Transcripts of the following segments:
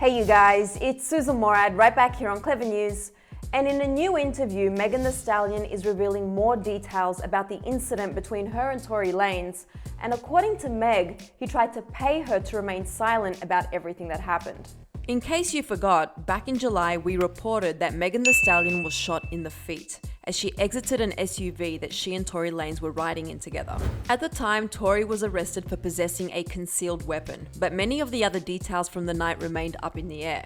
Hey you guys, it's Susan Morad right back here on Clever News. And in a new interview, Megan Thee Stallion is revealing more details about the incident between her and Tory Lanez. And according to Meg, he tried to pay her to remain silent about everything that happened. In case you forgot, back in July, we reported that Megan Thee Stallion was shot in the feet as she exited an SUV that she and Tory Lanez were riding in together. At the time, Tory was arrested for possessing a concealed weapon, but many of the other details from the night remained up in the air.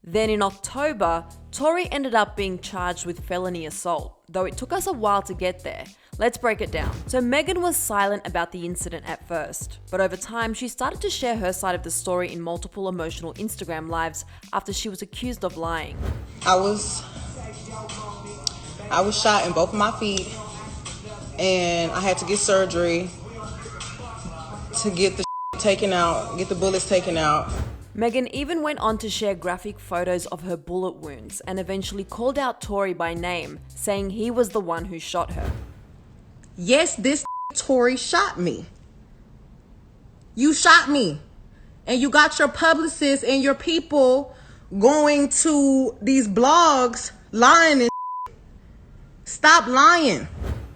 Then in October, Tory ended up being charged with felony assault, though it took us a while to get there. Let's break it down. So Megan was silent about the incident at first, but over time she started to share her side of the story in multiple emotional Instagram lives after she was accused of lying. I was shot in both of my feet and I had to get surgery to get the taken out, get the bullets taken out. Megan even went on to share graphic photos of her bullet wounds and eventually called out Tory by name, saying he was the one who shot her. Yes, this Tory shot me. You shot me. And you got your publicists and your people going to these blogs lying and stop lying.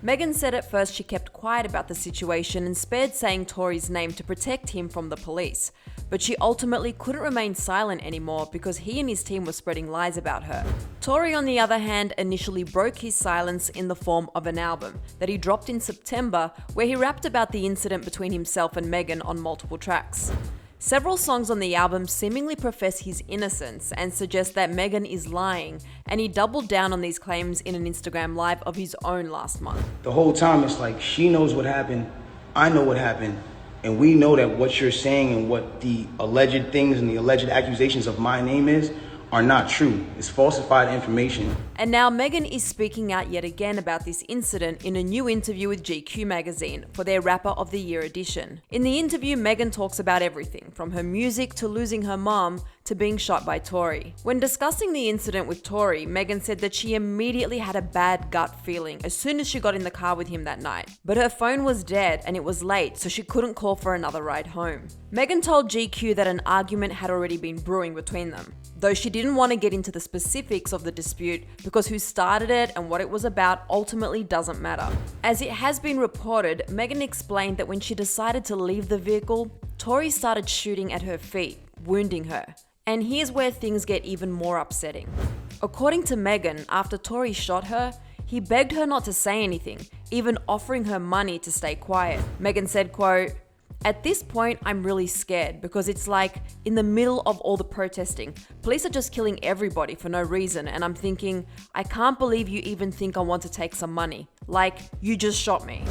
Megan said at first she kept quiet about the situation and spared saying Tory's name to protect him from the police. But she ultimately couldn't remain silent anymore because he and his team were spreading lies about her. Tory, on the other hand, initially broke his silence in the form of an album that he dropped in September, where he rapped about the incident between himself and Megan on multiple tracks. Several songs on the album seemingly profess his innocence and suggest that Megan is lying, and he doubled down on these claims in an Instagram live of his own last month. The whole time it's like she knows what happened, I know what happened, and we know that what you're saying and what the alleged things and the alleged accusations of my name is are not true. It's falsified information. And now Megan is speaking out yet again about this incident in a new interview with GQ magazine for their Rapper of the Year edition. In the interview, Megan talks about everything from her music to losing her mom to being shot by Tory. When discussing the incident with Tory, Megan said that she immediately had a bad gut feeling as soon as she got in the car with him that night. But her phone was dead and it was late, so she couldn't call for another ride home. Megan told GQ that an argument had already been brewing between them, though she didn't want to get into the specifics of the dispute because who started it and what it was about ultimately doesn't matter. As it has been reported, Megan explained that when she decided to leave the vehicle, Tory started shooting at her feet, wounding her. And here's where things get even more upsetting. According to Megan, after Tory shot her, he begged her not to say anything, even offering her money to stay quiet. Megan said, quote, "At this point, I'm really scared because it's like in the middle of all the protesting, police are just killing everybody for no reason, and I'm thinking, I can't believe you even think I want to take some money. Like, you just shot me."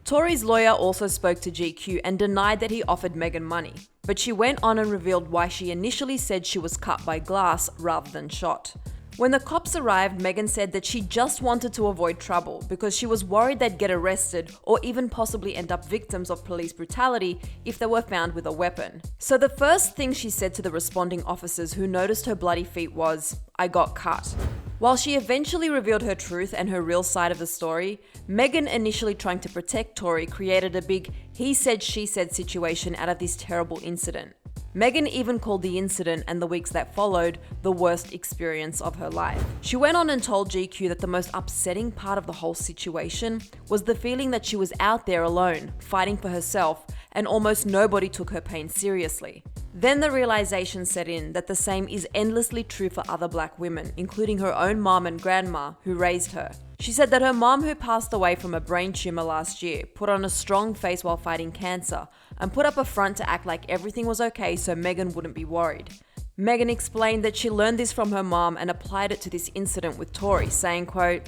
Tory's lawyer also spoke to GQ and denied that he offered Megan money, but she went on and revealed why she initially said she was cut by glass rather than shot. When the cops arrived, Megan said that she just wanted to avoid trouble because she was worried they'd get arrested or even possibly end up victims of police brutality if they were found with a weapon. So the first thing she said to the responding officers who noticed her bloody feet was, "I got cut." While she eventually revealed her truth and her real side of the story, Megan, initially trying to protect Tory, created a big he said she said situation out of this terrible incident. Megan even called the incident and the weeks that followed the worst experience of her life. She went on and told GQ that the most upsetting part of the whole situation was the feeling that she was out there alone, fighting for herself, and almost nobody took her pain seriously. Then the realization set in that the same is endlessly true for other black women, including her own mom and grandma who raised her. She said that her mom, who passed away from a brain tumor last year, put on a strong face while fighting cancer and put up a front to act like everything was okay so Megan wouldn't be worried. Megan explained that she learned this from her mom and applied it to this incident with Tory, saying, quote,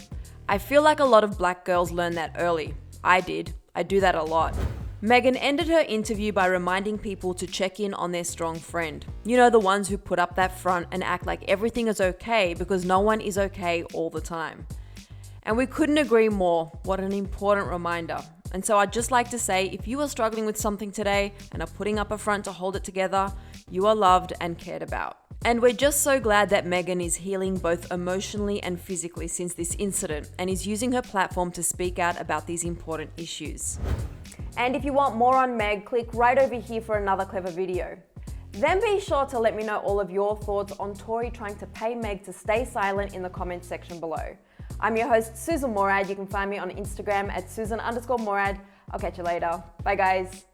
"I feel like a lot of black girls learn that early. I did. I do that a lot." Megan ended her interview by reminding people to check in on their strong friend. You know, the ones who put up that front and act like everything is okay because no one is okay all the time. And we couldn't agree more. What an important reminder. And so I'd just like to say, if you are struggling with something today and are putting up a front to hold it together, you are loved and cared about. And we're just so glad that Megan is healing both emotionally and physically since this incident and is using her platform to speak out about these important issues. And if you want more on Meg, click right over here for another clever video. Then be sure to let me know all of your thoughts on Tory trying to pay Meg to stay silent in the comments section below. I'm your host, Susan Morad. You can find me on Instagram at Susan_Morad. I'll catch you later. Bye guys.